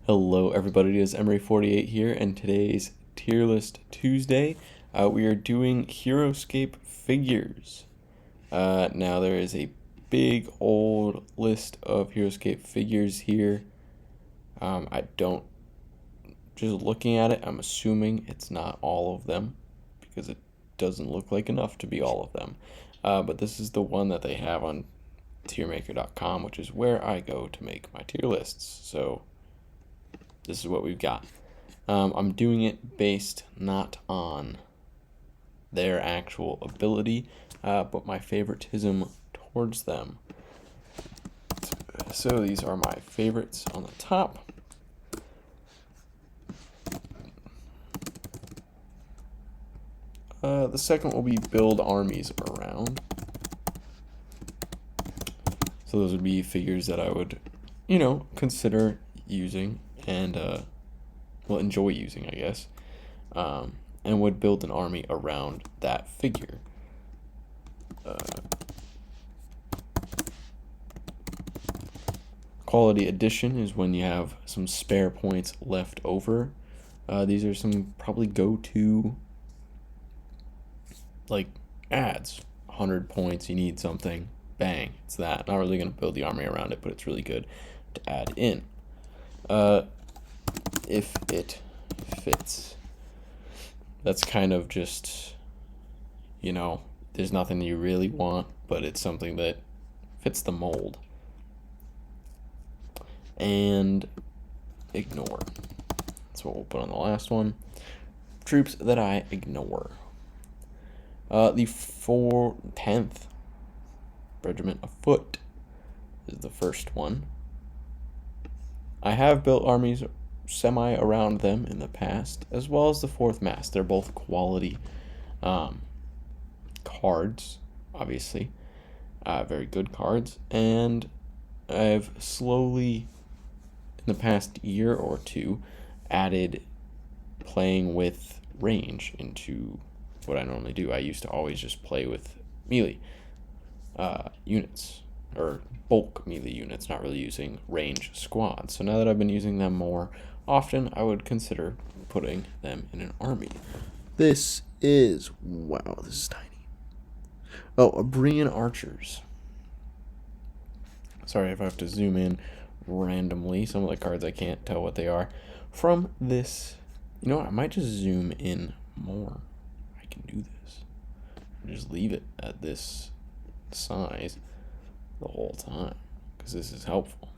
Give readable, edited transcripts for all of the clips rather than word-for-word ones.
Hello everybody, it is Emery48 here, and today's Tier List Tuesday, we are doing Heroscape figures. Now there is a big old list of Heroscape figures here. Just looking at it, I'm assuming it's not all of them, because it doesn't look like enough to be all of them. But this is the one that they have on tiermaker.com, which is where I go to make my tier lists. So this is what we've got. I'm doing it based not on their actual ability, but my favoritism towards them. So these are my favorites on the top. The second will be build armies around. So those would be figures that I would, consider using and enjoy using, I guess, and would build an army around that figure. Quality addition is when you have some spare points left over. These are some probably go-to ads. 100 points, you need something, bang, it's that. Not really going to build the army around it, but it's really good to add in. If it fits. That's kind of just, there's nothing you really want, but it's something that fits the mold. And ignore. That's what we'll put on the last one. Troops that I ignore. The 10th Regiment of Foot is the first one. I have built armies semi around them in the past, as well as the 4th Mass. They're both quality cards, obviously. Very good cards. And I've slowly, in the past year or two, added playing with range into what I normally do. I used to always just play with melee units, or bulk melee units, not really using range squads. So now that I've been using them more often, I would consider putting them in an army. This is, wow, this is tiny. Oh, Abrian Archers. Sorry if I have to zoom in randomly. Some of the cards I can't tell what they are. From this, you know what, I might just zoom in more. I can do this. Just leave it at this size the whole time, because this is helpful.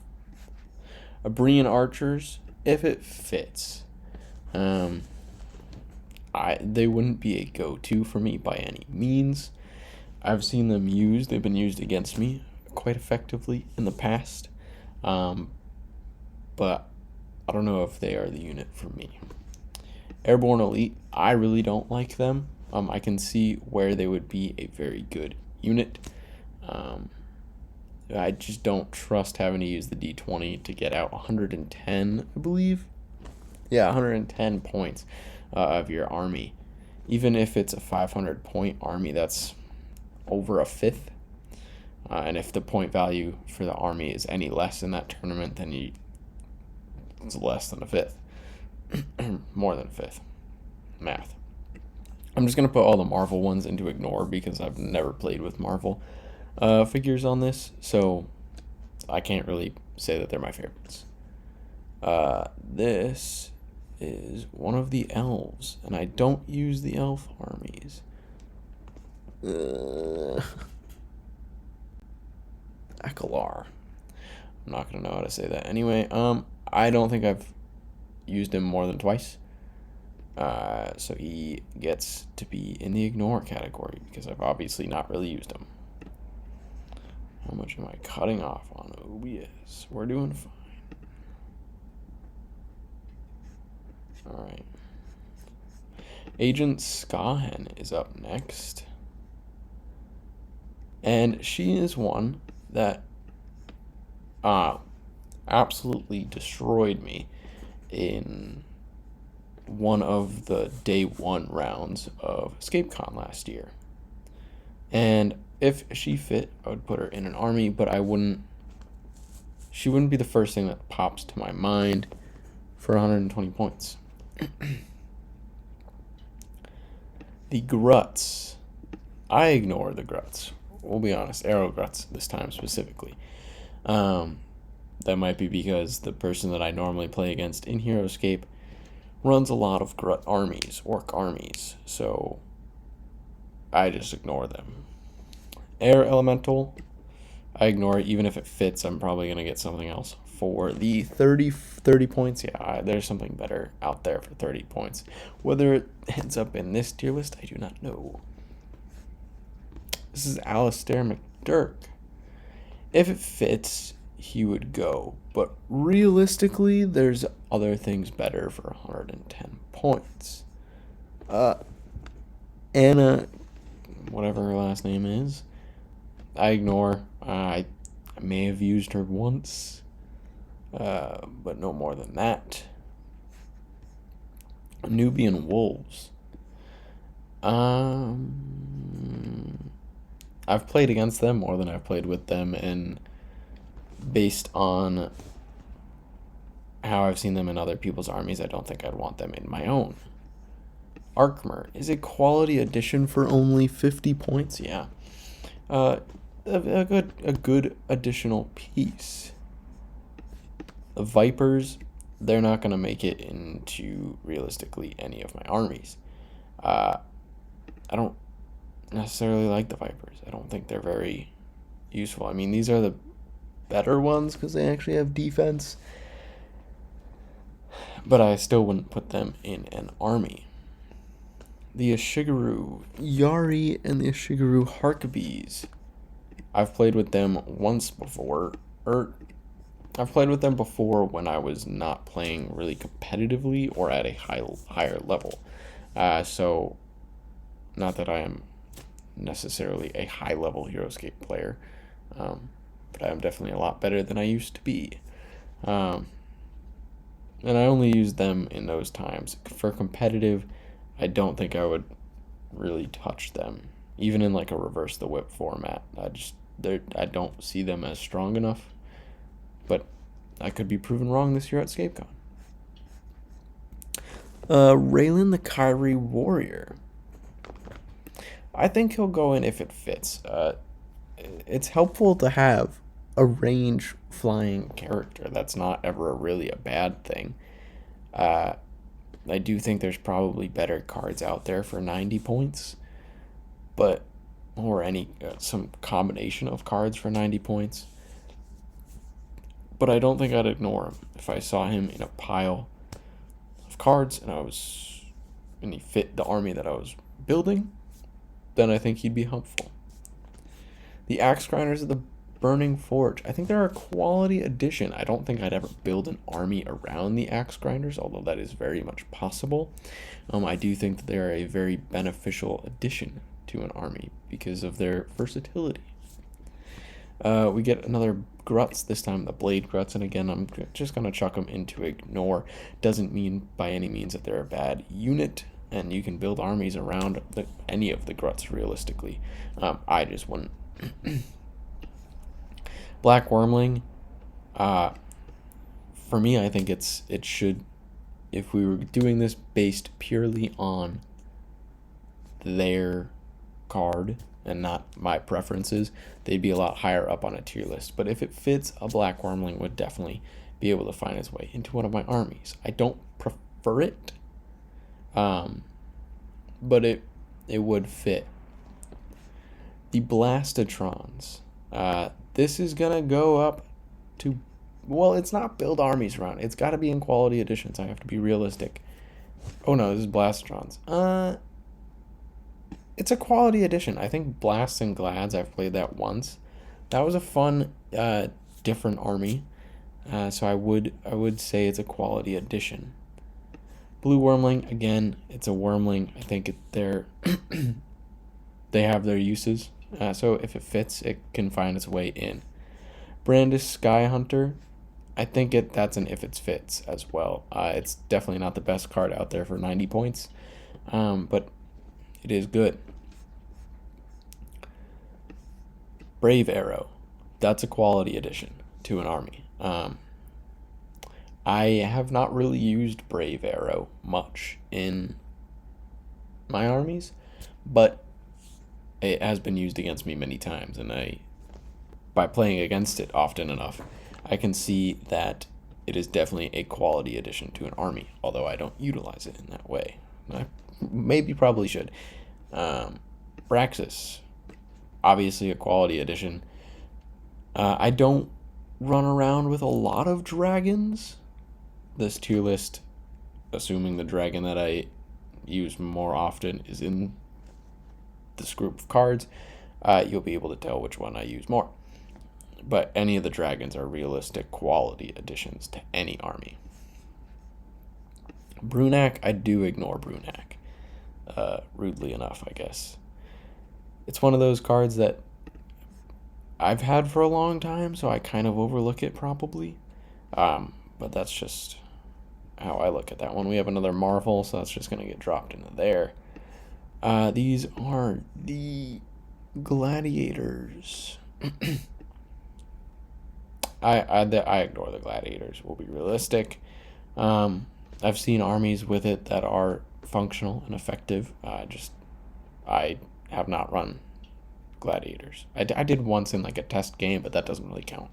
Abrian Archers, if it fits, they wouldn't be a go-to for me by any means. I've seen them used. They've been used against me quite effectively in the past, but I don't know if they are the unit for me. Airborne Elite, I really don't like them. I can see where they would be a very good unit. I just don't trust having to use the D20 to get out 110, I believe. Yeah, 110 points of your army. Even if it's a 500-point army, that's over a fifth. And if the point value for the army is any less in that tournament, then it's less than a fifth. More than a fifth. Math. I'm just going to put all the Marvel ones into ignore because I've never played with Marvel figures on this, so I can't really say that they're my favorites. This is one of the elves, and I don't use the elf armies. Akalar. I'm not going to know how to say that. Anyway, I don't think I've used him more than twice. So he gets to be in the ignore category because I've obviously not really used him. How much am I cutting off on OBS? We're doing fine. Alright. Agent Skahan is up next. And she is one that absolutely destroyed me in one of the day 1 rounds of EscapeCon last year. And if she fit, I would put her in an army, but she wouldn't be the first thing that pops to my mind. for 120 points. The Gruts. I ignore the Gruts. We'll be honest, Arrow Gruts this time specifically. That might be because the person that I normally play against in Heroscape runs a lot of Grut armies, Orc armies, so I just ignore them. Air Elemental, I ignore it. Even if it fits, I'm probably going to get something else. For the 30 points, yeah, there's something better out there for 30 points. Whether it ends up in this tier list, I do not know. This is Alistair McDurk. If it fits, he would go. But realistically, there's other things better for 110 points. Anna, whatever her last name is, I ignore. I may have used her once, but no more than that. Nubian Wolves. I've played against them more than I've played with them, and based on how I've seen them in other people's armies, I don't think I'd want them in my own. Arkmer is a quality addition for only 50 points. Yeah, a good additional piece. The Vipers, they're not going to make it into realistically any of my armies. I don't necessarily like the Vipers. I don't think they're very useful. I mean, these are the better ones because they actually have defense, but I still wouldn't put them in an army. The Ashigaru Yari and the Ashigaru Harkabees. I've played with them once before, I've played with them before when I was not playing really competitively or at a higher level. So, not that I am necessarily a high-level Heroscape player, but I am definitely a lot better than I used to be. And I only use them in those times. For competitive, I don't think I would really touch them, even in like a reverse the whip format. I don't see them as strong enough, but I could be proven wrong this year at ScapeCon. Raylen the Kyrie Warrior. I think he'll go in if it fits. It's helpful to have a range flying character. That's not ever really a bad thing. I do think there's probably better cards out there for 90 points, or some combination of cards for 90 points. But I don't think I'd ignore him. If I saw him in a pile of cards and he fit the army that I was building, then I think he'd be helpful. The Axe Grinders of the Burning Forge. I think they're a quality addition. I don't think I'd ever build an army around the Axe Grinders, although that is very much possible. I do think that they're a very beneficial addition to an army because of their versatility. We get another Gruts, this time the Blade Gruts, and again, I'm just going to chuck them into ignore. Doesn't mean by any means that they're a bad unit, and you can build armies around any of the Gruts realistically. I just wouldn't. Black Wormling, for me, I think it should, if we were doing this based purely on their card and not my preferences, they'd be a lot higher up on a tier list. But if it fits, a Black Wormling would definitely be able to find its way into one of my armies. I don't prefer it, but it would fit. The Gladiotrons. This is going to go up to, well, it's not build armies around. It's got to be in quality editions. I have to be realistic. Oh, no, this is Gladiotrons. It's a quality edition. I think Blasts and Glads, I've played that once. That was a fun, different army. So I would say it's a quality addition. Blue Wormling, again, it's a Wormling. I think they have their uses. So if it fits, it can find its way in. Brandis Sky Hunter, I think that's an if it fits as well. It's definitely not the best card out there for 90 points, but it is good. Brave Arrow, that's a quality addition to an army. I have not really used Brave Arrow much in my armies, but it has been used against me many times, and by playing against it often enough, I can see that it is definitely a quality addition to an army, although I don't utilize it in that way. I probably should. Braxis, obviously a quality addition. I don't run around with a lot of dragons. This tier list, assuming the dragon that I use more often is in this group of cards, you'll be able to tell which one I use more. But any of the dragons are realistic quality additions to any army. Brunak, I do ignore Brunak. Rudely enough, I guess. It's one of those cards that I've had for a long time, so I kind of overlook it probably. But that's just how I look at that one. We have another Marvel, so that's just going to get dropped into there. These are the Gladiators. I ignore the Gladiators. We'll be realistic. I've seen armies with it that are functional and effective. I have not run Gladiators. I did once in like a test game, but that doesn't really count.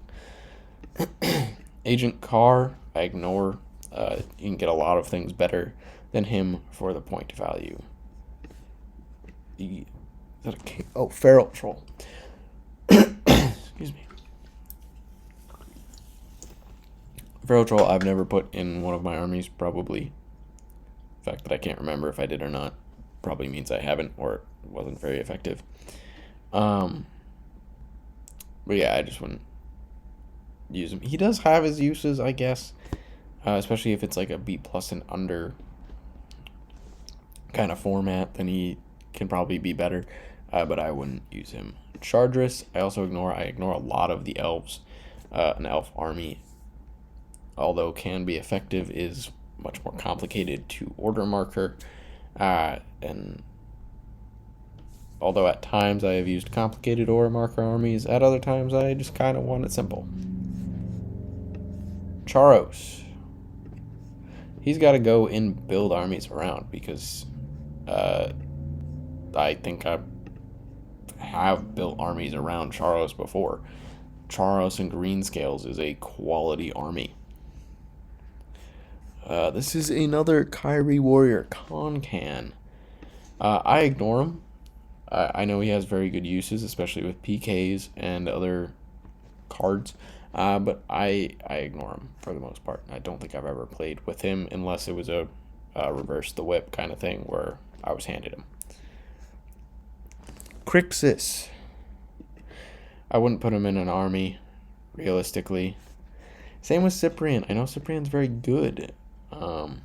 Agent Carr, I ignore. You can get a lot of things better than him for the point value. Pharaoh Troll. Excuse me. Pharaoh Troll I've never put in one of my armies, probably. The fact that I can't remember if I did or not probably means I haven't, or it wasn't very effective. But yeah, I just wouldn't use him. He does have his uses, I guess, especially if it's like a B+ and under kind of format, then he can probably be better, but I wouldn't use him. Chardris, I also ignore. I ignore a lot of the elves. An elf army, although can be effective, is much more complicated to order marker, and although at times I have used complicated order marker armies, at other times I just kind of want it simple. Charos, he's got to go and build armies around, because I think I have built armies around Charos before. Charos and Greenscales is a quality army. This is another Kyrie warrior, Concan. I ignore him. I know he has very good uses, especially with PKs and other cards, but I ignore him for the most part. I don't think I've ever played with him unless it was a reverse the whip kind of thing where I was handed him. Crixus. I wouldn't put him in an army, realistically. Same with Cyprian. I know Cyprian's very good, and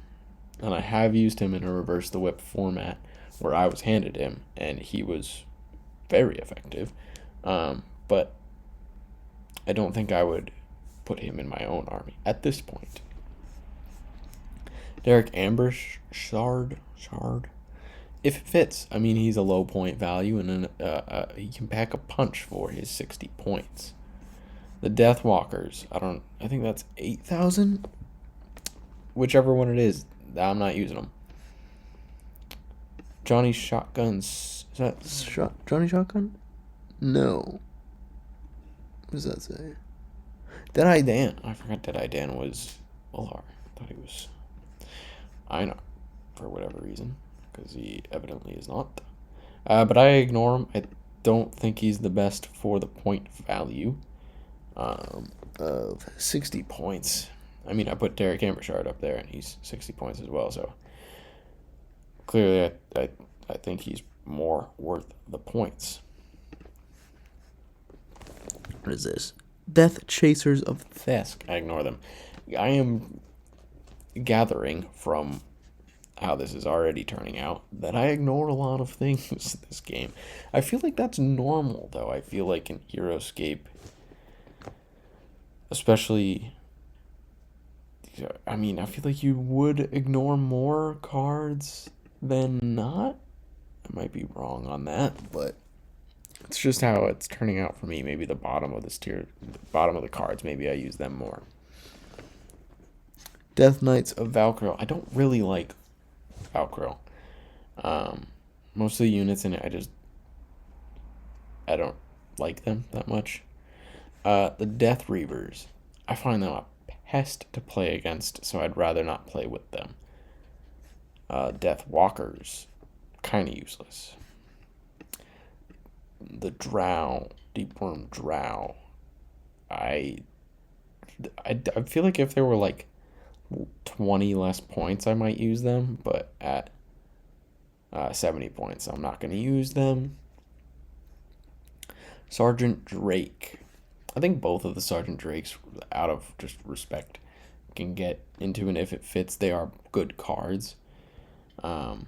I have used him in a reverse the whip format where I was handed him, and he was very effective. But I don't think I would put him in my own army at this point. Derek Ambush Shard. If it fits, I mean, he's a low point value, and then he can pack a punch for his 60 points. The Deathwalkers, I think that's 8,000? Whichever one it is, I'm not using them. Johnny Shotguns, is that Johnny Shotgun? No. What does that say? Deadeye Dan. I forgot Deadeye Dan was Olar. I thought he was Einar for whatever reason, because he evidently is not. But I ignore him. I don't think he's the best for the point value of 60 points. I mean, I put Derek Ambershard up there, and he's 60 points as well, so clearly I think he's more worth the points. What is this? Death Chasers of Thesk. I ignore them. I am gathering from how this is already turning out that I ignore a lot of things this game. I feel like that's normal, though. I feel like in Heroscape, especially, I mean, I feel like you would ignore more cards than not. I might be wrong on that, but it's just how it's turning out for me. Maybe the bottom of this tier, the bottom of the cards, maybe I use them more. Death Knights of Velcro. I don't really like Velcro. Most of the units in it, I don't like them that much. The Death Reavers. I find them a pest to play against, so I'd rather not play with them. Death Walkers. Kind of useless. The Drow. Deep Worm Drow. I feel like if there were like 20 less points, I might use them, but at 70 points, I'm not going to use them. Sergeant Drake. I think both of the Sergeant Drakes, out of just respect, can get into, and if it fits, they are good cards. Actually,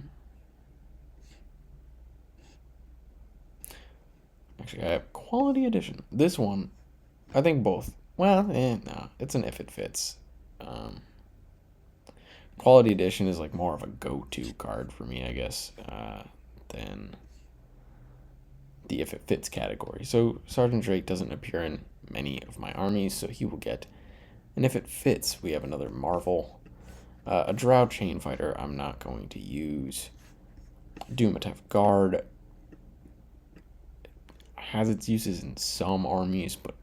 I have Quality Edition. This one, I think both. Well, no, it's an if it fits. Quality Edition is like more of a go-to card for me, I guess, than the if it fits category. So Sergeant Drake doesn't appear in many of my armies, so he will get an if it fits. We have another Marvel. A Drow Chain Fighter I'm not going to use. Dumatef Guard has its uses in some armies, but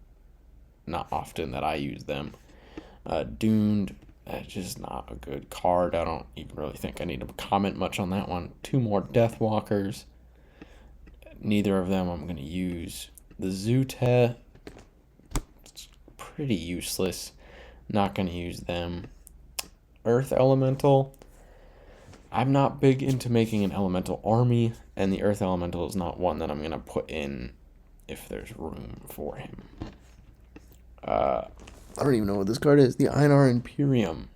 not often that I use them. Doomed, that's just not a good card. I don't even really think I need to comment much on that one. 2 more Deathwalkers. Neither of them I'm going to use. The Zute, it's pretty useless. Not going to use them. Earth Elemental. I'm not big into making an elemental army, and the Earth Elemental is not one that I'm going to put in if there's room for him. I don't even know what this card is. The Einar Imperium.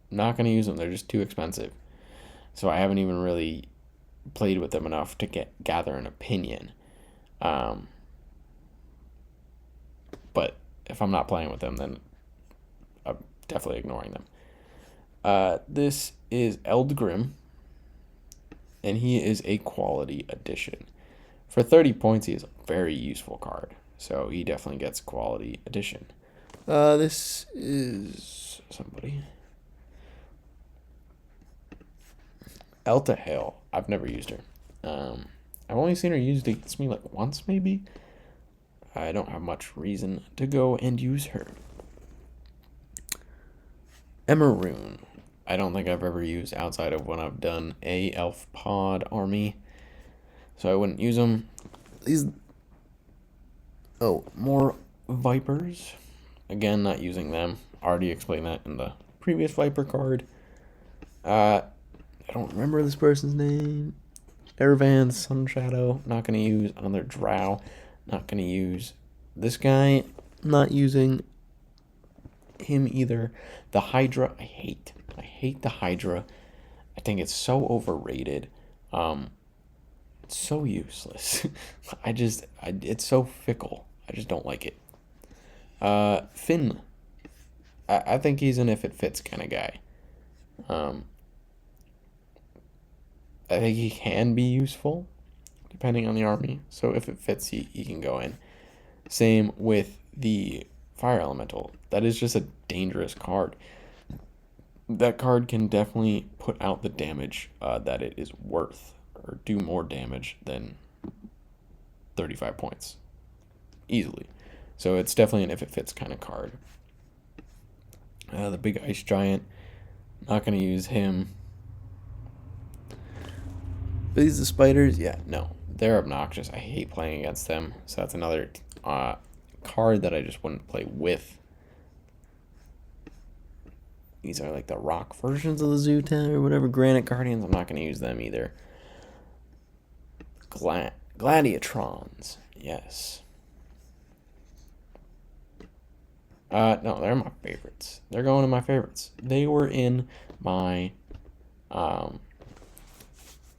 Not going to use them. They're just too expensive. So I haven't even really played with them enough to gather an opinion. But if I'm not playing with them, then I'm definitely ignoring them. This is Eldergrim, and he is a quality addition. For 30 points, he is a very useful card, so he definitely gets quality addition. This is somebody. Elta Hale. I've never used her. I've only seen her used against me like once, maybe. I don't have much reason to go and use her. Emeroon. I don't think I've ever used outside of when I've done a elf pod army, so I wouldn't use them. More Vipers. Again, not using them. Already explained that in the previous Viper card. I don't remember this person's name. Eravan Sunshadow. Not going to use another Drow. Not going to use this guy. Not using him either. The Hydra, I hate the Hydra. I think it's so overrated. It's so useless. It's so fickle. I just don't like it. Finn. I think he's an if it fits kind of guy. I think he can be useful depending on the army. So if it fits, he can go in. Same with the Fire Elemental. That is just a dangerous card. That card can definitely put out the damage that it is worth, or do more damage than 35 points. Easily. So it's definitely an if it fits kind of card. The Big Ice Giant. Not going to use him. But these are spiders? Yeah, no. They're obnoxious. I hate playing against them. So that's another card that I just wouldn't play with. These are like the rock versions of the Zootan or whatever. Granite Guardians. I'm not going to use them either. Gladiotrons. Yes. No, they're my favorites. They're going to my favorites. They were in my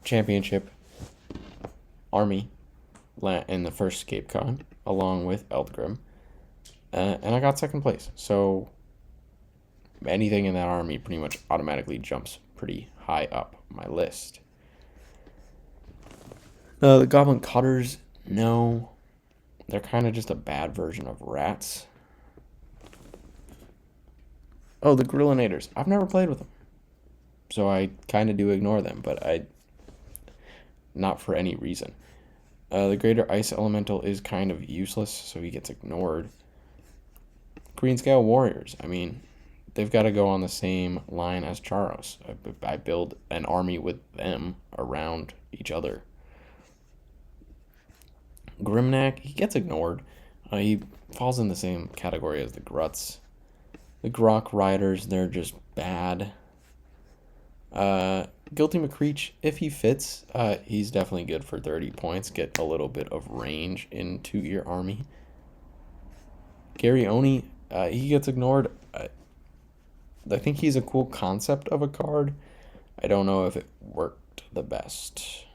championship army in the first ScapeCon, along with Eldergrim. And I got second place. So anything in that army pretty much automatically jumps pretty high up my list. The Goblin Cutters, no. They're kind of just a bad version of rats. Oh, the Grillinators. I've never played with them, so I kind of do ignore them, but not for any reason. The Greater Ice Elemental is kind of useless, so he gets ignored. Green Scale Warriors. I mean, they've got to go on the same line as Charos. I build an army with them around each other. Grimnack, he gets ignored. He falls in the same category as the Gruts. The Grok Riders, they're just bad. Guilty McCreech, if he fits, he's definitely good for 30 points. Get a little bit of range into your army. Gary Oni, he gets ignored. I think he's a cool concept of a card. I don't know if it worked the best.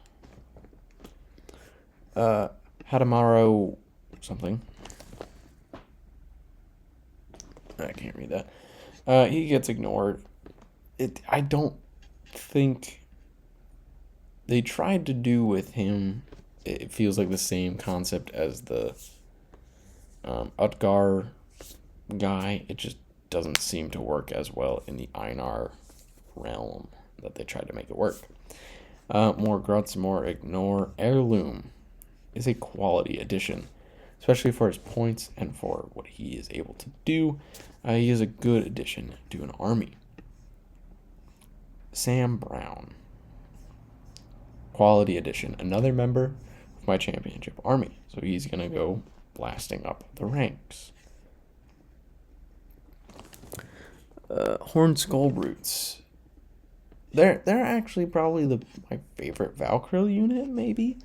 Hadamaro something. I can't read that. He gets ignored. I don't think they tried to do with him. It feels like the same concept as the Utgar guy. It just doesn't seem to work as well in the Einar realm that they tried to make it work. More Gruts, more ignore. Heirloom is a quality addition, especially for his points and for what he is able to do. He is a good addition to an army. Sam Brown, quality addition, another member of my championship army, so he's gonna go blasting up the ranks. Horned Skull Brutes, they're actually probably my favorite Valkyrie unit, maybe.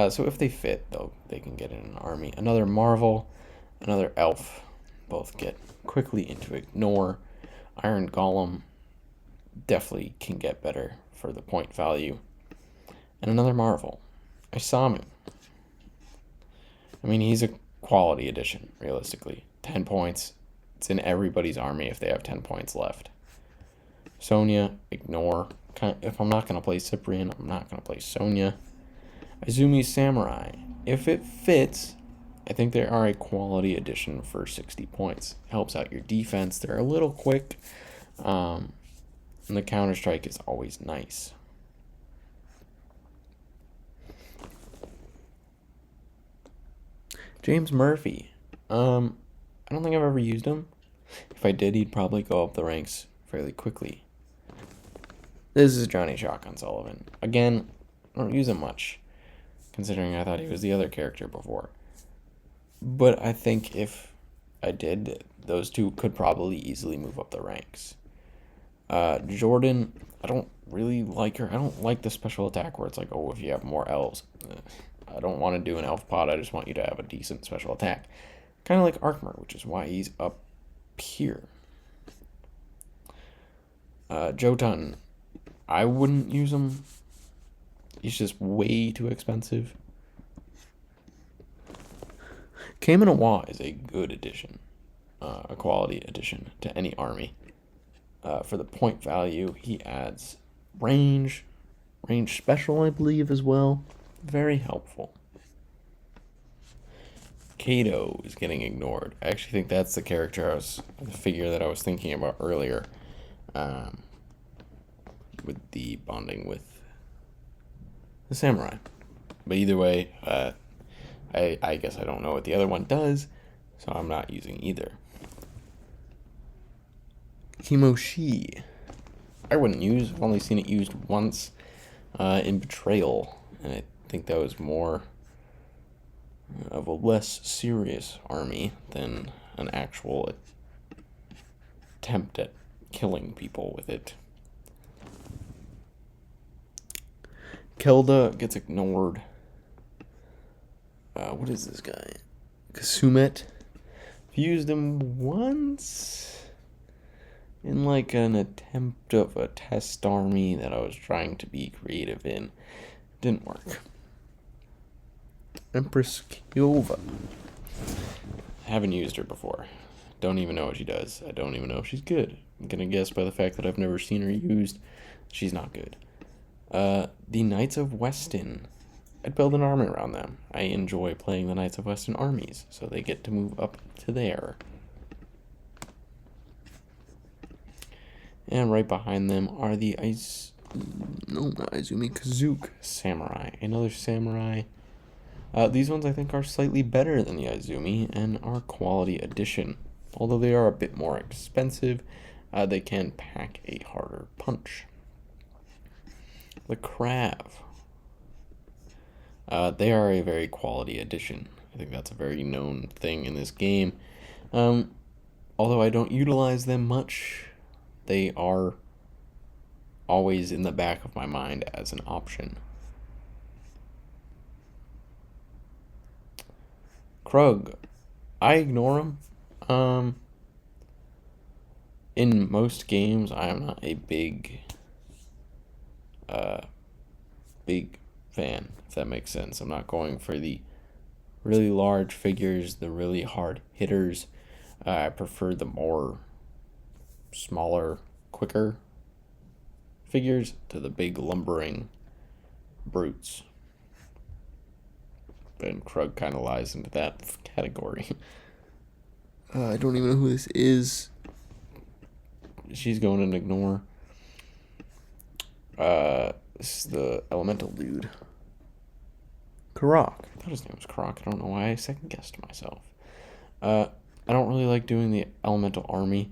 So if they fit, though, they can get in an army. Another Marvel, another Elf, both get quickly into ignore. Iron Golem definitely can get better for the point value. And another Marvel, Isamu. I mean, he's a quality addition, realistically. 10 points. It's in everybody's army if they have 10 points left. Sonya, ignore. If I'm not going to play Cyprian, I'm not going to play Sonya. Izumi Samurai. If it fits, I think they are a quality addition for 60 points. Helps out your defense. They're a little quick. And the counter-strike is always nice. James Murphy. I don't think I've ever used him. If I did, he'd probably go up the ranks fairly quickly. This is Johnny Shotgun Sullivan. Again, I don't use him much, considering I thought he was the other character before. But I think if I did, those two could probably easily move up the ranks. Jordan, I don't really like her. I don't like the special attack where it's like, oh, if you have more elves. I don't want to do an elf pod. I just want you to have a decent special attack. Kind of like Arkmer, which is why he's up here. Jotun, I wouldn't use him. He's just way too expensive. Kamanawa is a good addition, a quality addition to any army. For the point value, he adds range special, I believe, as well. Very helpful. Kato is getting ignored. I actually think that's the figure that I was thinking about earlier, with the bonding with the samurai. But either way, I guess I don't know what the other one does, so I'm not using either. Kimoshi, I wouldn't use. I've only seen it used once in Betrayal, and I think that was more of a less serious army than an actual attempt at killing people with it. Kelda gets ignored. What is this guy? Kasumet. I've used him once in like an attempt of a test army that I was trying to be creative in. Didn't work. Empress Kyova. Haven't used her before. Don't even know what she does. I don't even know if she's good. I'm gonna guess by the fact that I've never seen her used, she's not good. The Knights of Weston. I'd build an army around them. I enjoy playing the Knights of Weston armies, so they get to move up to there. And right behind them are the Zook Samurai. Another samurai. These ones I think are slightly better than the Izumi and are quality addition. Although they are a bit more expensive, they can pack a harder punch. The Krav. They are a very quality addition. I think that's a very known thing in this game. Although I don't utilize them much, they are always in the back of my mind as an option. Krug. I ignore him. In most games, I am not a big fan, if that makes sense. I'm not going for the really large figures, the really hard hitters. I prefer the more smaller, quicker figures to the big lumbering brutes. And Krug kind of lies into that category. I don't even know who this is. She's going to ignore. This is the elemental dude. Karak. I thought his name was Karak. I don't know why I second guessed myself. I don't really like doing the elemental army,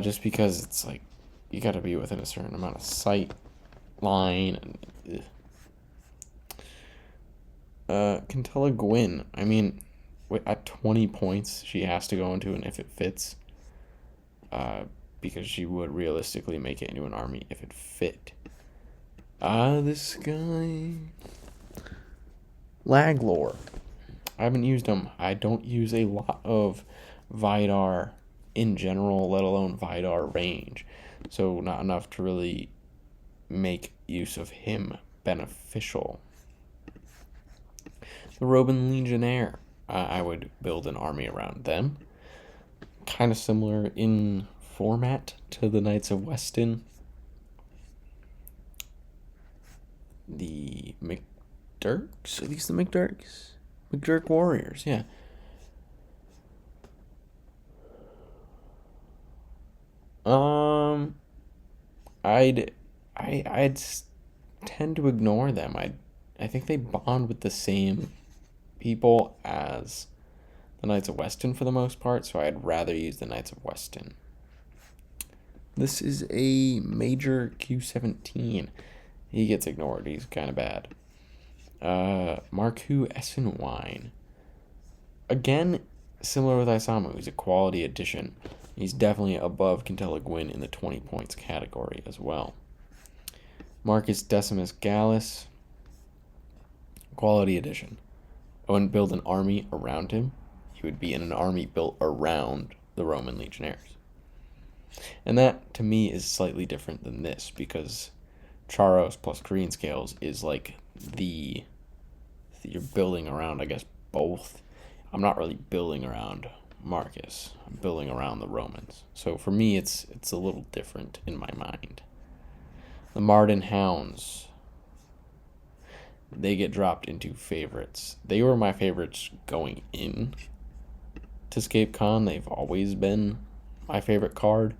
just because it's like you got to be within a certain amount of sight line. And Contella Gwynne. I mean, at 20 points, she has to go into an if it fits, because she would realistically make it into an army if it fit. This guy, Laglor. I haven't used him. I don't use a lot of Vidar in general, let alone Vidar range. So not enough to really make use of him beneficial. The Roman Legionaire. I would build an army around them. Kind of similar in format to the Knights of Weston. The McDurks? Are these the McDurks? McDurk Warriors, yeah. I'd tend to ignore them. I think they bond with the same people as the Knights of Weston for the most part, so I'd rather use the Knights of Weston. This is a Major Q17. He gets ignored. He's kind of bad. Marku Essenwine. Again, similar with Isamu, he's a quality addition. He's definitely above Contella Gwynne in the 20 points category as well. Marcus Decimus Gallus. Quality addition. I wouldn't build an army around him. He would be in an army built around the Roman Legionnaires. And that, to me, is slightly different than this, because Charos plus Korean Scales is like you're building around, I guess, both. I'm not really building around Marcus. I'm building around the Romans. So for me, it's a little different in my mind. The Marden Hounds. They get dropped into favorites. They were my favorites going in to ScapeCon. They've always been my favorite card.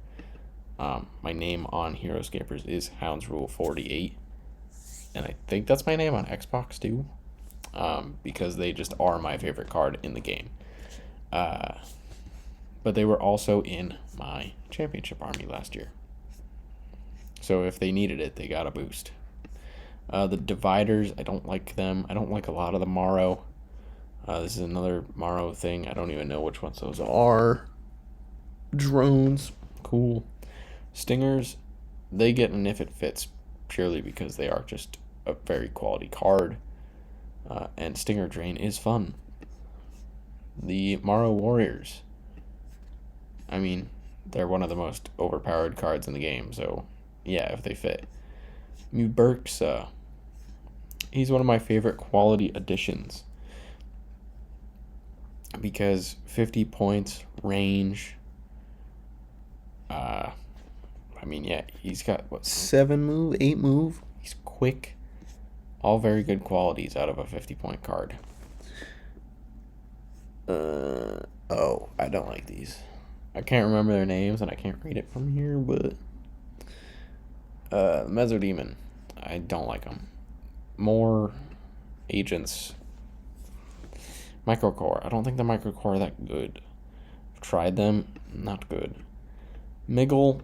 My name on Heroscapers is Hounds Rule 48. And I think that's my name on Xbox too. Because they just are my favorite card in the game. But they were also in my championship army last year. So if they needed it, they got a boost. The Dividers, I don't like them. I don't like a lot of the Morrow. This is another Morrow thing. I don't even know which ones those are. Drones, cool. Stingers, they get an if it fits purely because they are just a very quality card. And Stinger Drain is fun. The Morrow Warriors. I mean, they're one of the most overpowered cards in the game, so yeah, if they fit. Muberxa. He's one of my favorite quality additions. Because 50 points, range. I mean, yeah, he's got, 7 move, 8 move? He's quick. All very good qualities out of a 50-point card. I don't like these. I can't remember their names, and I can't read it from here, but Mesodemon. I don't like them. More agents. Microcore. I don't think the Microcore are that good. I've tried them. Not good. Miggle.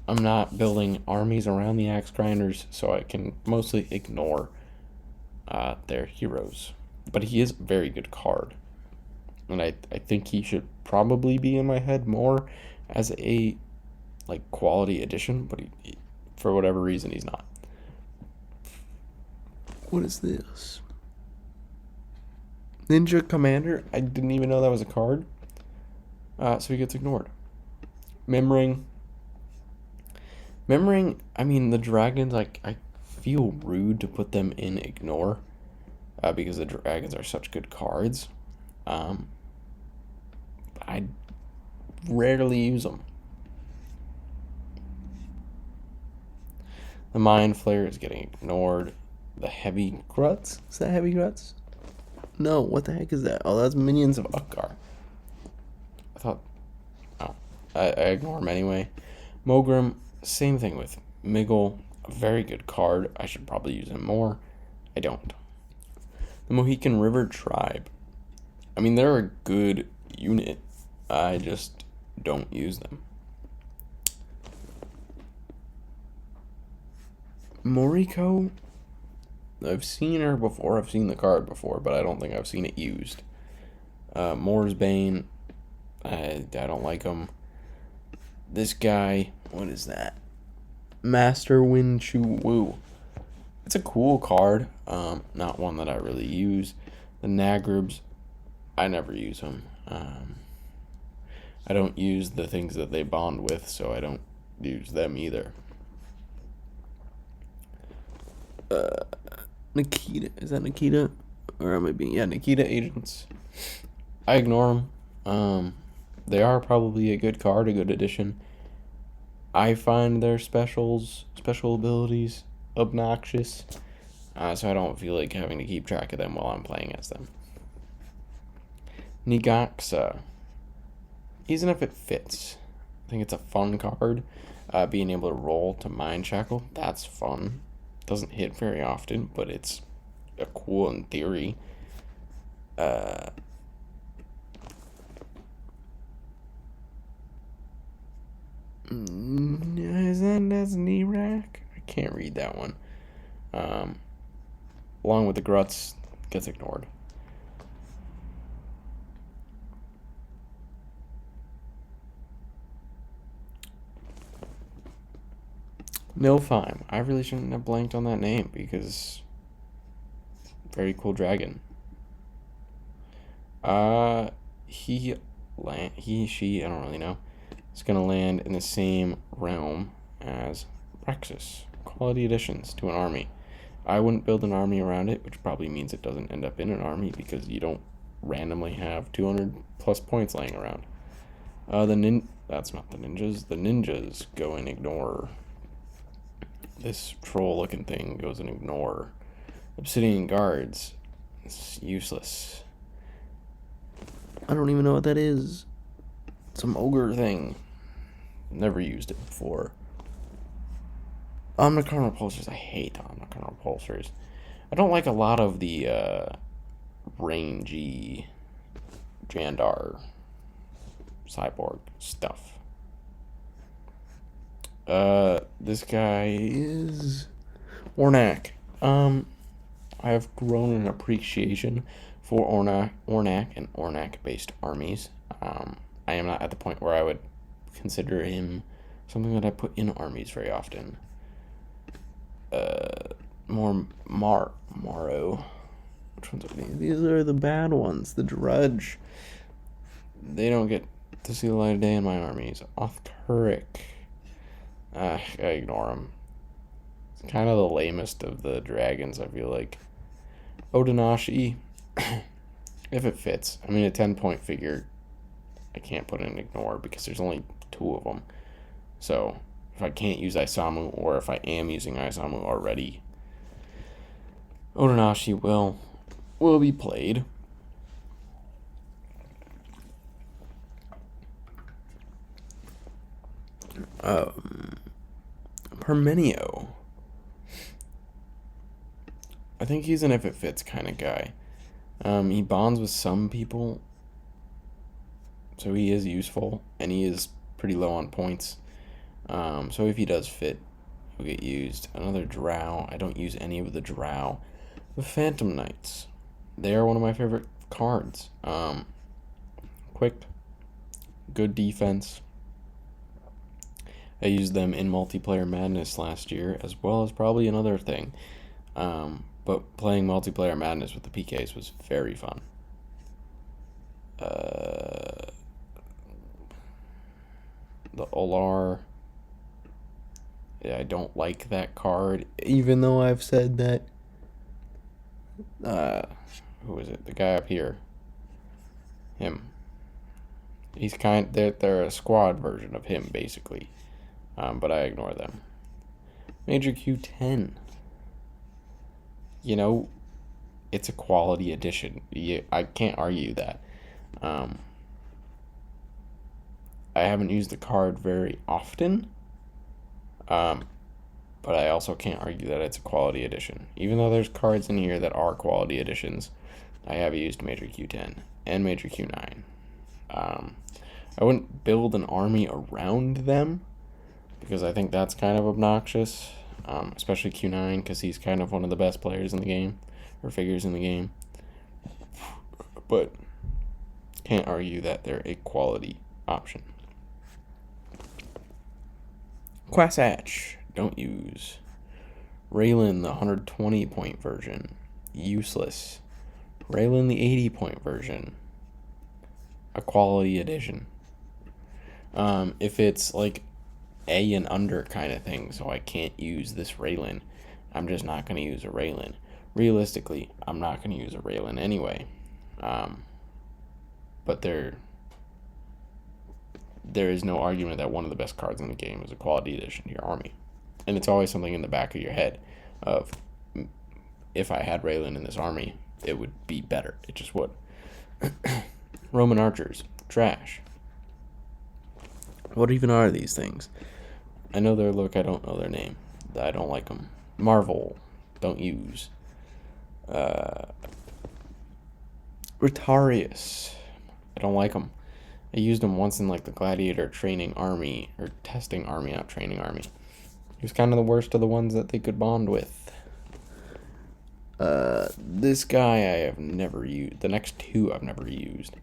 I'm not building armies around the Axe Grinders, so I can mostly ignore their heroes. But he is a very good card. And I think he should probably be in my head more as a quality addition, but he for whatever reason he's not. What is this? Ninja Commander? I didn't even know that was a card. So he gets ignored. Memring. I mean, the dragons, I feel rude to put them in ignore because the dragons are such good cards. I rarely use them. The Mind Flayer is getting ignored. The Heavy Gruts? Is that Heavy Gruts? No, what the heck is that? Oh, that's minions of Ukkar. I thought... Oh, I ignore them anyway. Mogrim, same thing with Miggle. A very good card. I should probably use him more. I don't. The Mohican River Tribe. I mean, they're a good unit. I just don't use them. Morico, I've seen her before. I've seen the card before, but I don't think I've seen it used. Moore's Bane, I don't like him. This guy, what is that? Master Win Chu Wu. It's a cool card, not one that I really use. The Nagribs, I never use them. I don't use the things that they bond with, so I don't use them either. Nikita, is that Nikita? Or am I being... Yeah, Nikita agents. I ignore them. They are probably a good card, a good addition. I find their special abilities obnoxious, so I don't feel like having to keep track of them while I'm playing as them. Nigaxa. Even if it fits, I think it's a fun card. Being able to roll to Mind Shackle, that's fun. Doesn't hit very often, but it's a cool in theory. Is that's Nerak? I can't read that one. Along with the Gruts, gets ignored. Nilfheim. I really shouldn't have blanked on that name because very cool dragon. She, I don't really know. It's gonna land in the same realm as Braxis. Quality additions to an army. I wouldn't build an army around it, which probably means it doesn't end up in an army because you don't randomly have 200 plus points laying around. That's not the ninjas. The ninjas go and ignore. This troll-looking thing goes and ignore. Obsidian Guards. It's useless. I don't even know what that is. Some ogre thing. Never used it before. Omnichron Repulsors. I hate Omnichron Repulsors. I don't like a lot of the rangy Jandar cyborg stuff. This guy is Ornack. I have grown an appreciation for Ornack and Ornack-based armies. I am not at the point where I would consider him something that I put in armies very often. Morrow. Which ones are these? These are the bad ones. The Drudge. They don't get to see the light of day in my armies. Off-Turek. I ignore him. It's kind of the lamest of the dragons, I feel like. Odenashi, if it fits. I mean, a 10-point figure, I can't put in ignore because there's only 2 of them. So, if I can't use Isamu, or if I am using Isamu already, Odenashi will be played. Hermenio. I think he's an if it fits kind of guy. He bonds with some people, so he is useful, and he is pretty low on points. So if he does fit, he'll get used. Another drow. I don't use any of the drow. The Phantom Knights. They are one of my favorite cards. Quick, good defense. I used them in Multiplayer Madness last year, as well as probably another thing. But playing Multiplayer Madness with the PKs was very fun. The Olar. Yeah, I don't like that card, even though I've said that. Who is it? The guy up here. Him. He's they're a squad version of him, basically. But I ignore them. Major Q10. You know, it's a quality addition. I can't argue that. I haven't used the card very often. But I also can't argue that it's a quality addition. Even though there's cards in here that are quality additions, I have used Major Q10 and Major Q9. I wouldn't build an army around them, because I think that's kind of obnoxious, especially Q9, because he's kind of one of the best players in the game, or figures in the game. But can't argue that they're a quality option. Quasatch, don't use. Raylen, the 120 point version, useless. Raylen, the 80 point version, a quality addition. If it's like A and under kind of thing, so I can't use this Raylen, I'm just not going to use a Raylen. Realistically, I'm not going to use a Raylen anyway. But there is no argument that one of the best cards in the game is a quality addition to your army. And it's always something in the back of your head of, if I had Raylen in this army, it would be better. It just would. Roman archers, trash. What even are these things? I know their look, I don't know their name. I don't like them. Marvel, don't use. Rotarius, I don't like them. I used him once in like the Gladiator training army, or testing army, not training army. He was kind of the worst of the ones that they could bond with. This guy I have never used. The next two I've never used.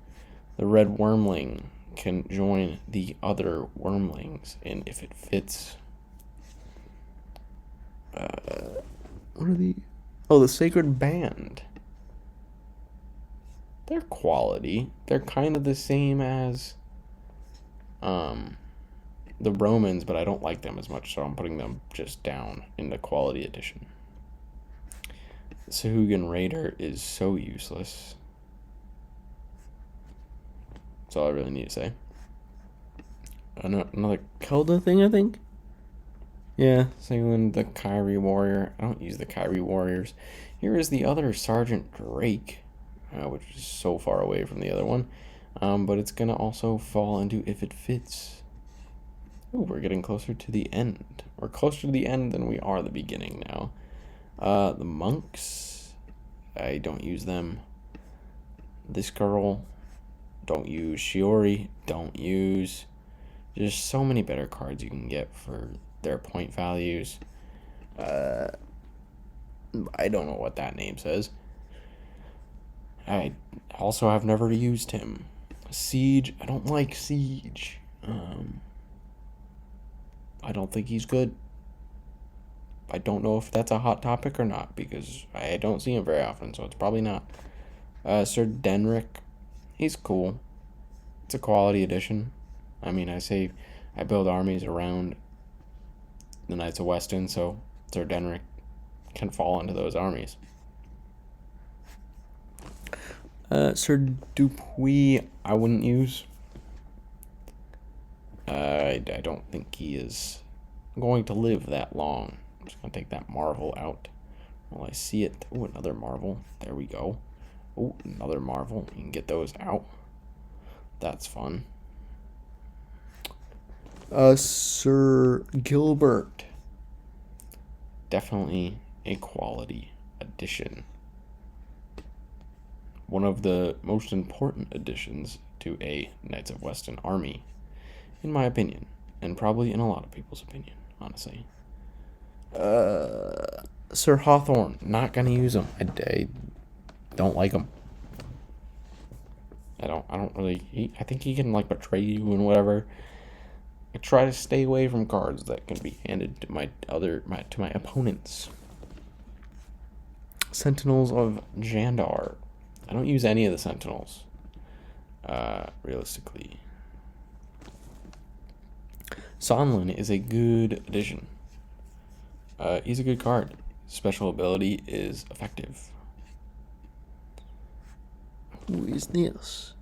The Red Wormling can join the other Wormlings, and if it fits. What are the? Oh, the Sacred Band. They're quality. They're kind of the same as the Romans, but I don't like them as much, so I'm putting them just down in the quality edition. The Sahuagin Raider is so useless. That's all I really need to say. Another Kelda thing, I think? Yeah, same the Kyrie Warrior. I don't use the Kyrie Warriors. Here is the other Sergeant Drake, which is so far away from the other one. But it's going to also fall into if it fits. Ooh, we're getting closer to the end. We're closer to the end than we are the beginning now. The monks, I don't use them. This girl, don't use. Shiori, don't use. There's so many better cards you can get for their point values. I don't know what that name says. I also have never used him. Siege, I don't like Siege. I don't think he's good. I don't know if that's a hot topic or not, because I don't see him very often, so it's probably not. Sir Denrick, he's cool. It's a quality addition. I mean, I build armies around the Knights of Weston, so Sir Denrick can fall into those armies. Sir Dupuis, I wouldn't use. I don't think he is going to live that long. I'm just going to take that Marvel out while I see it. Oh, another Marvel. There we go. Oh, another Marvel. You can get those out. That's fun. Sir Gilbert. definitely a quality addition. One of the most important additions to a Knights of Weston army, in my opinion, and probably in a lot of people's opinion, honestly. Sir Hawthorne, not gonna use him. I don't like him. I don't really. I think he can like betray you and whatever. I try to stay away from cards that can be handed to my opponents. Sentinels of Jandar. I don't use any of the Sentinels. Realistically, Sonlin is a good addition. He's a good card. Special ability is effective. Who is this?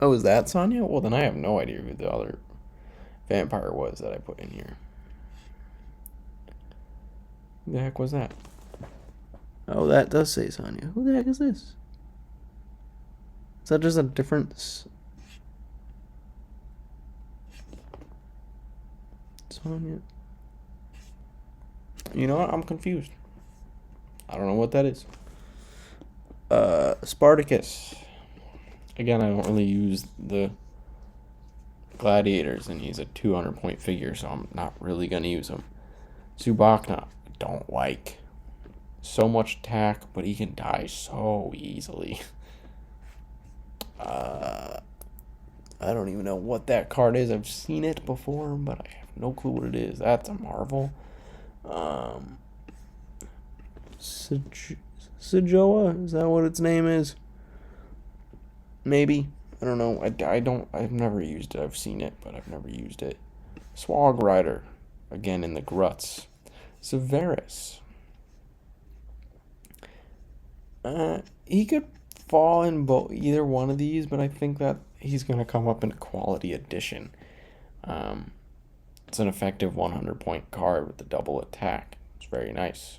Oh, is that Sonya? Well, then I have no idea who the other vampire was that I put in here. Who the heck was that? Oh, that does say Sonya. Who the heck is this? Is that just a difference? Sonya. You know what? I'm confused. I don't know what that is. Spartacus. Again, I don't really use the Gladiators, and he's a 200-point figure, so I'm not really going to use him. Subakna, don't like. So much attack, but he can die so easily. I don't even know what that card is. I've seen it before, but I have no clue what it is. That's a marvel. Sejoa, is that what its name is? Maybe. I don't know. I've never used it. I've seen it, but I've never used it. Swag Rider, again in the Gruts. Severus. He could fall in either one of these, but I think that he's going to come up in a quality addition. It's an effective 100-point card with the double attack. It's very nice.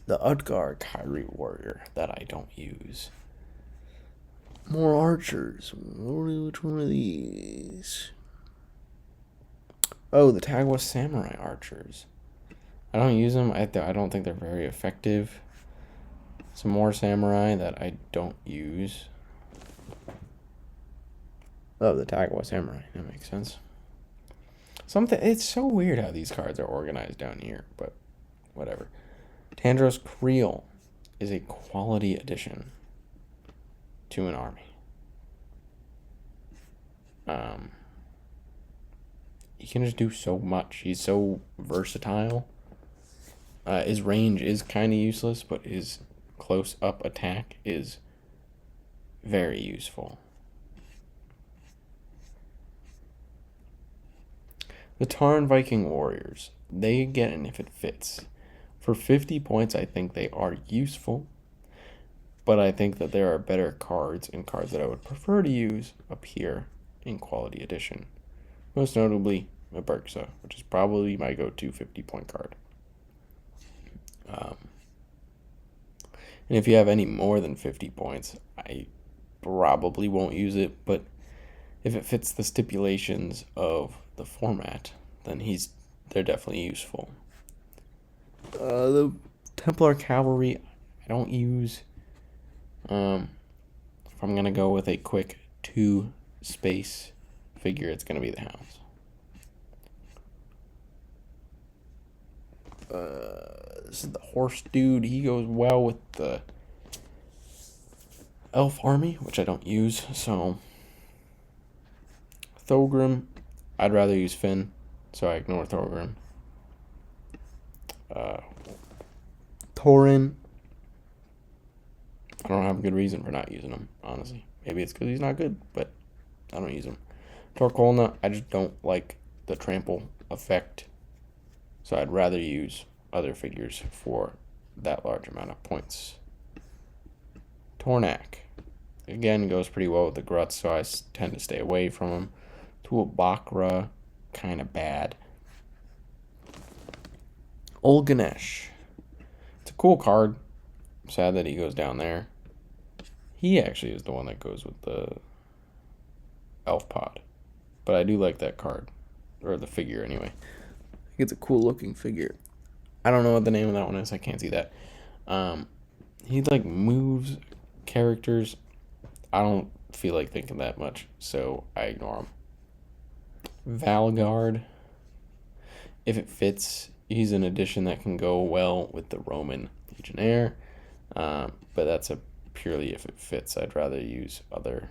The Utgar Kyrie warrior that I don't use. More archers. Which one of these? Oh, the Zook Samurai archers. I don't use them. I don't think they're very effective. Some more samurai that I don't use. Oh, the Zook Samurai. That makes sense. It's so weird how these cards are organized down here, but whatever. Tandros Creel is a quality addition to an army. He can just do so much. He's so versatile. His range is kind of useless, but his close-up attack is very useful. The Tarn Viking Warriors. They get it if it fits. For 50 points, I think they are useful, but I think that there are better cards and cards that I would prefer to use up here in Quality Edition. Most notably, a Berxa, which is probably my go-to 50-point card. And if you have any more than 50 points, I probably won't use it, but if it fits the stipulations of the format, then they're definitely useful. The Templar Cavalry, I don't use. If I'm going to go with a quick 2-space figure, it's going to be the Hounds. This is the horse dude. He goes well with the elf army, which I don't use. So Thorgrim, I'd rather use Finn, so I ignore Thorgrim. Torin, I don't have a good reason for not using him, honestly. Maybe it's because he's not good, but I don't use him. Torkolna, I just don't like the trample effect, so I'd rather use other figures for that large amount of points. Tornack, again, goes pretty well with the Gruts, so I tend to stay away from him. Tuabakra, kind of bad. Old Ganesh, it's a cool card. I'm sad that he goes down there. He actually is the one that goes with the Elf Pod. But I do like that card. Or the figure, anyway. I think it's a cool looking figure. I don't know what the name of that one is. I can't see that. He, like, moves characters. I don't feel like thinking that much, so I ignore him. Valguard. If it fits, he's an addition that can go well with the Roman Legionaire. But that's a purely if it fits. I'd rather use other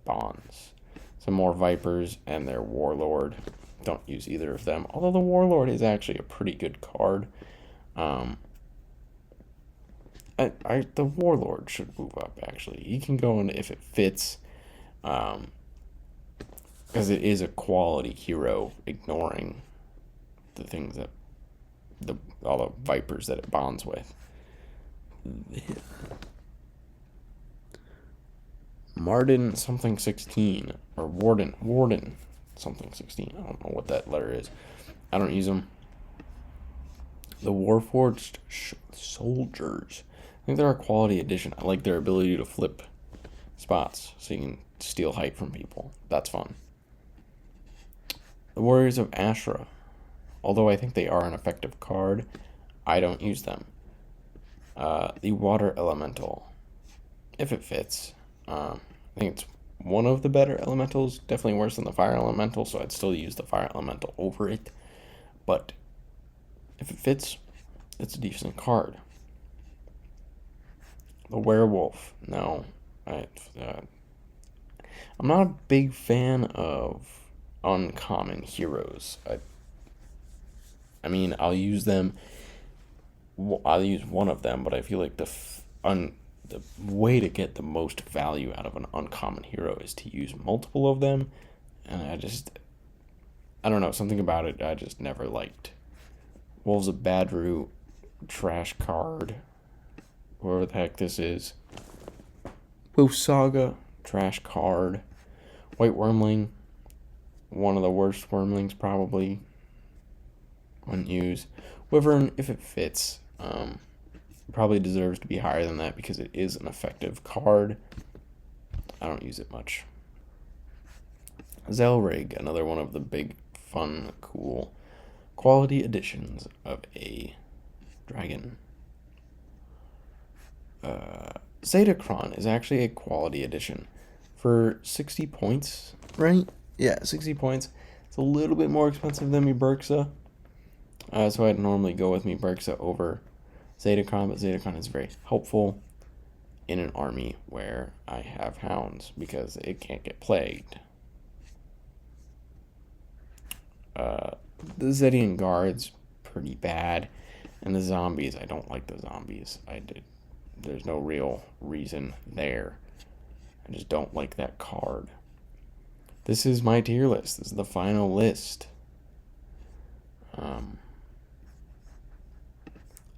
bonds. Some more Vipers and their Warlord. Don't use either of them. Although the Warlord is actually a pretty good card. The Warlord should move up, actually. He can go in if it fits. Because it is a quality hero, ignoring the things that all the Vipers that it bonds with. Martin something 16 or Warden something 16. I don't know what that letter is. I don't use them. The Warforged Soldiers. I think they're a quality addition. I like their ability to flip spots so you can steal height from people. That's fun. The Warriors of Ashra. Although I think they are an effective card, I don't use them. The Water Elemental. If it fits. I think it's one of the better elementals. Definitely worse than the Fire Elemental, so I'd still use the Fire Elemental over it. But if it fits, it's a decent card. The Werewolf. No. I'm not a big fan of uncommon heroes. I mean, I'll use them. I'll use one of them, but I feel like the way to get the most value out of an uncommon hero is to use multiple of them. And I don't know, something about it I just never liked. Wolves of Badru, trash card. Whoever the heck this is. Wolf Saga, trash card. White Wormling, one of the worst Wormlings probably. Wouldn't use. Wyvern, if it fits, probably deserves to be higher than that because it is an effective card. I don't use it much. Zelrig, another one of the big, fun, cool, quality additions of a dragon. Zetacron is actually a quality addition. For 60 points, right? Yeah, 60 points. It's a little bit more expensive than my Berxa. So I'd normally go with me Berxa over Zetacron, but Zetacron is very helpful in an army where I have hounds because it can't get plagued. The Zedian Guard's pretty bad, and the zombies, I don't like the zombies. There's no real reason there. I just don't like that card. This is my tier list. This is the final list.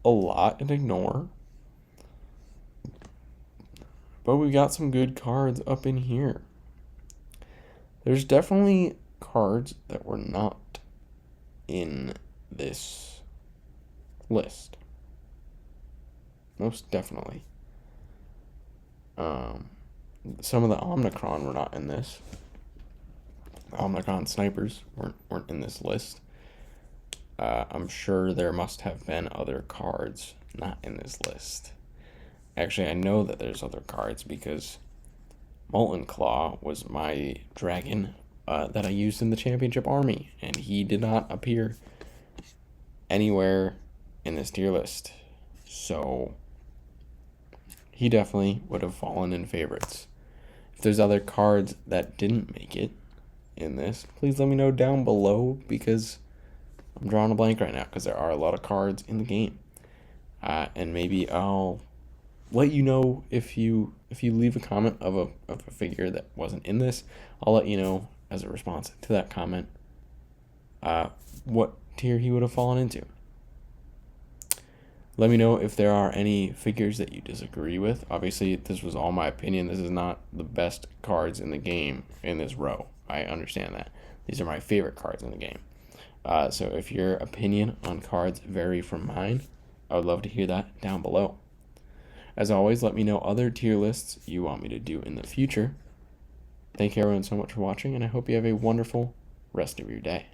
A lot to ignore. But we got some good cards up in here. There's definitely cards that were not in this list. Most definitely. Some of the Omnicron were not in this. The Omnicron snipers weren't in this list. I'm sure there must have been other cards not in this list. Actually, I know that there's other cards because Molten Claw was my dragon that I used in the championship army, and he did not appear anywhere in this tier list. So he definitely would have fallen in favorites. If there's other cards that didn't make it in this, please let me know down below because I'm drawing a blank right now because there are a lot of cards in the game. And maybe I'll let you know if you leave a comment of a figure that wasn't in this. I'll let you know as a response to that comment what tier he would have fallen into. Let me know if there are any figures that you disagree with. Obviously, this was all my opinion. This is not the best cards in the game in this row. I understand that. These are my favorite cards in the game. So if your opinion on cards vary from mine, I would love to hear that down below. As always, let me know other tier lists you want me to do in the future. Thank you everyone so much for watching, and I hope you have a wonderful rest of your day.